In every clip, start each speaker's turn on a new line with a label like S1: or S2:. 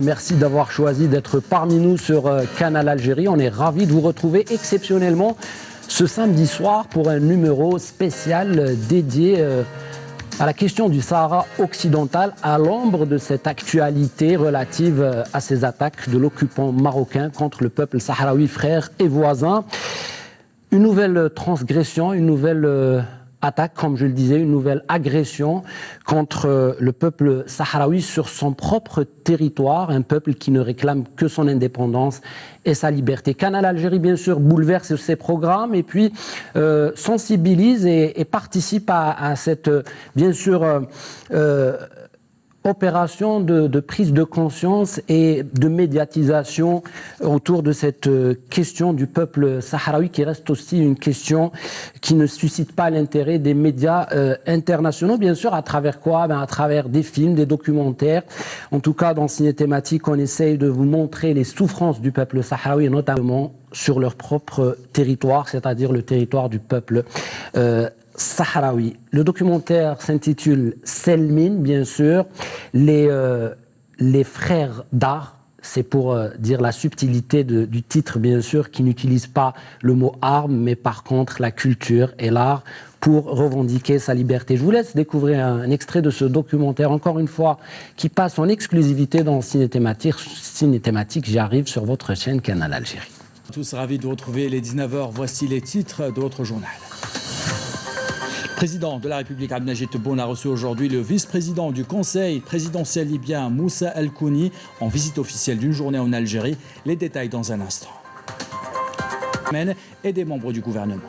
S1: Merci d'avoir choisi d'être parmi nous sur Canal Algérie. On est ravis de vous retrouver exceptionnellement ce samedi soir pour un numéro spécial dédié à la question du Sahara occidental, à l'ombre de cette actualité relative à ces attaques de l'occupant marocain contre le peuple sahraoui frère et voisin. Une nouvelle transgression, une nouvelle attaque, comme je le disais, une nouvelle agression contre le peuple sahraoui sur son propre territoire, un peuple qui ne réclame que son indépendance et sa liberté. Canal Algérie, bien sûr, bouleverse ses programmes et puis sensibilise et participe à cette, bien sûr, opération de prise de conscience et de médiatisation autour de cette question du peuple sahraoui qui reste aussi une question qui ne suscite pas l'intérêt des médias internationaux, bien sûr, à travers quoi? À travers des films, des documentaires. En tout cas, dans Ciné Thématique, on essaye de vous montrer les souffrances du peuple sahraoui, et notamment sur leur propre territoire, c'est-à-dire le territoire du peuple sahraoui. Le documentaire s'intitule Selmin, bien sûr, les frères d'art. C'est pour dire la subtilité du titre, bien sûr, qui n'utilise pas le mot arme, mais par contre la culture et l'art pour revendiquer sa liberté. Je vous laisse découvrir un extrait de ce documentaire, encore une fois, qui passe en exclusivité dans Ciné Thématique. Ciné Thématique, j'y arrive sur votre chaîne Canal Algérie.
S2: Tous ravis de vous retrouver les 19h. Voici les titres de votre journal. Le président de la République Abdelmajid Tebboune a reçu aujourd'hui le vice-président du Conseil présidentiel libyen Moussa El-Kouni en visite officielle d'une journée en Algérie. Les détails dans un instant. Et des membres du gouvernement.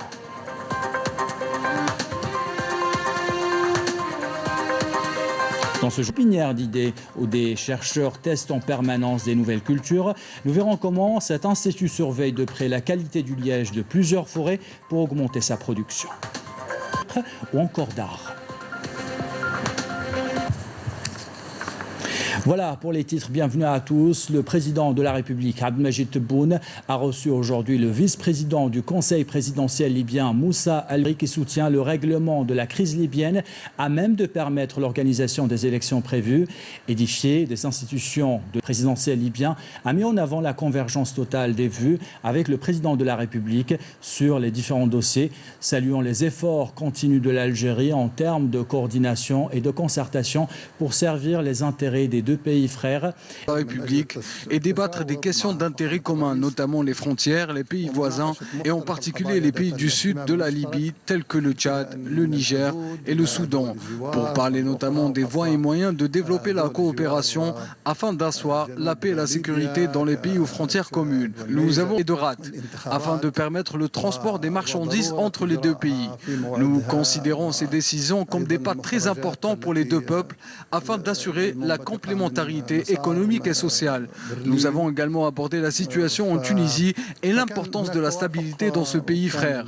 S2: Dans ce jeu pinière d'idées où des chercheurs testent en permanence des nouvelles cultures, nous verrons comment cet institut surveille de près la qualité du liège de plusieurs forêts pour augmenter sa production. Ou encore d'art. Voilà pour les titres. Bienvenue à tous. Le président de la République, Abdelmajid Tebboune, a reçu aujourd'hui le vice-président du Conseil présidentiel libyen, Moussa El-Kouni, qui soutient le règlement de la crise libyenne à même de permettre l'organisation des élections prévues. Édifié des institutions présidentielles libyennes, a mis en avant la convergence totale des vues avec le président de la République sur les différents dossiers, saluant les efforts continus de l'Algérie en termes de coordination et de concertation pour servir les intérêts des deux pays frères.
S3: La République et débattre des questions d'intérêt commun, notamment les frontières, les pays voisins et en particulier les pays du sud de la Libye tels que le Tchad, le Niger et le Soudan, pour parler notamment des voies et moyens de développer la coopération afin d'asseoir la paix et la sécurité dans les pays aux frontières communes. Nous avons des rates afin de permettre le transport des marchandises entre les deux pays. Nous considérons ces décisions comme des pas très importants pour les deux peuples afin d'assurer la complémentarité économique et sociale. Nous avons également abordé la situation en Tunisie et l'importance de la stabilité dans ce pays frère.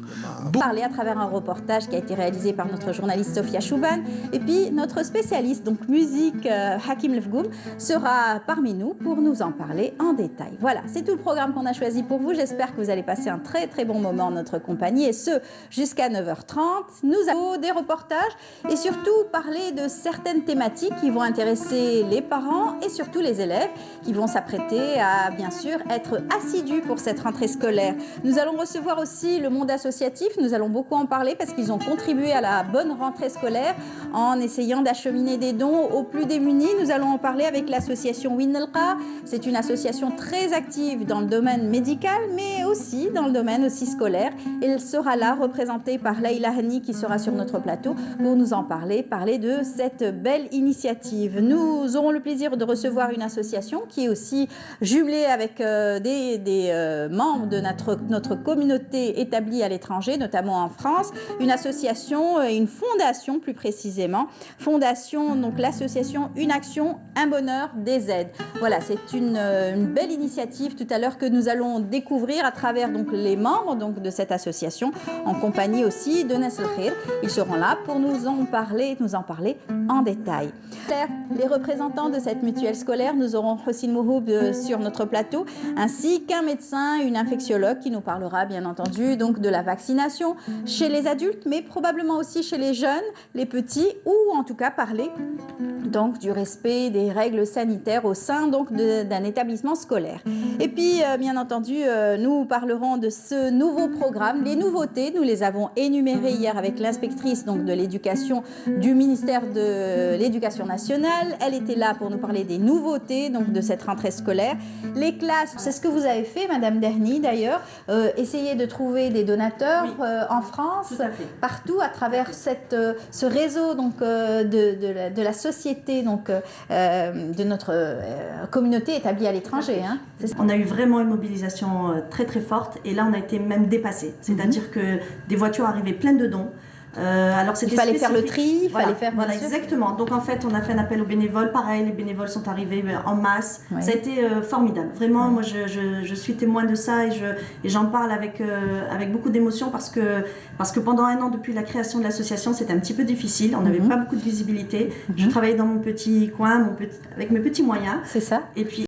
S4: Parler à travers un reportage qui a été réalisé par notre journaliste Sofia Chouban et puis notre spécialiste donc musique Hakim Lefgoum sera parmi nous pour nous en parler en détail. Voilà, c'est tout le programme qu'on a choisi pour vous. J'espère que vous allez passer un très bon moment en notre compagnie et ce jusqu'à 9h30. Nous avons des reportages et surtout parler de certaines thématiques qui vont intéresser les parents et surtout les élèves qui vont s'apprêter à bien sûr être assidus pour cette rentrée scolaire. Nous allons recevoir aussi le monde associatif, nous allons beaucoup en parler parce qu'ils ont contribué à la bonne rentrée scolaire en essayant d'acheminer des dons aux plus démunis. Nous allons en parler avec l'association Winelqa. C'est une association très active dans le domaine médical mais aussi dans le domaine aussi scolaire. Elle sera là représentée par Leïla Hani qui sera sur notre plateau pour nous en parler de cette belle initiative. Nous aurons le plaisir de recevoir une association qui est aussi jumelée avec des membres de notre communauté établie à l'étranger, notamment en France, une association et une fondation plus précisément, fondation donc l'association Une Action, un Bonheur, des Aides. Voilà, c'est une belle initiative tout à l'heure que nous allons découvrir à travers donc les membres donc de cette association en compagnie aussi de Nas El Khir. Ils seront là pour nous en parler en détail. Les représentants de cette mutuelle scolaire. Nous aurons Hossein Mouhoub sur notre plateau, ainsi qu'un médecin, une infectiologue qui nous parlera bien entendu donc de la vaccination chez les adultes, mais probablement aussi chez les jeunes, les petits, ou en tout cas parler donc du respect des règles sanitaires au sein donc d'un établissement scolaire. Et puis bien entendu nous parlerons de ce nouveau programme, les nouveautés. Nous les avons énumérées hier avec l'inspectrice donc de l'éducation du ministère de l'Éducation nationale. Elle était là pour nous parler des nouveautés donc de cette rentrée scolaire. Les classes, c'est ce que vous avez fait, Madame Derny d'ailleurs, essayer de trouver des donateurs en France, partout à travers ce réseau donc de la société donc de notre communauté établie à l'étranger. Hein.
S5: On a eu vraiment une mobilisation très très forte et là on a été même dépassé. C'est-à-dire que des voitures arrivaient pleines de dons. Alors
S4: il fallait faire le tri, il fallait faire...
S5: Voilà, exactement. Donc en fait, on a fait un appel aux bénévoles. Pareil, les bénévoles sont arrivés en masse. Ouais. Ça a été formidable. Vraiment, moi, je suis témoin de ça et j'en parle avec beaucoup d'émotion parce que pendant un an, depuis la création de l'association, c'était un petit peu difficile. On n'avait pas beaucoup de visibilité. Je travaillais dans mon petit coin, avec mes petits moyens.
S4: C'est ça.
S5: Et puis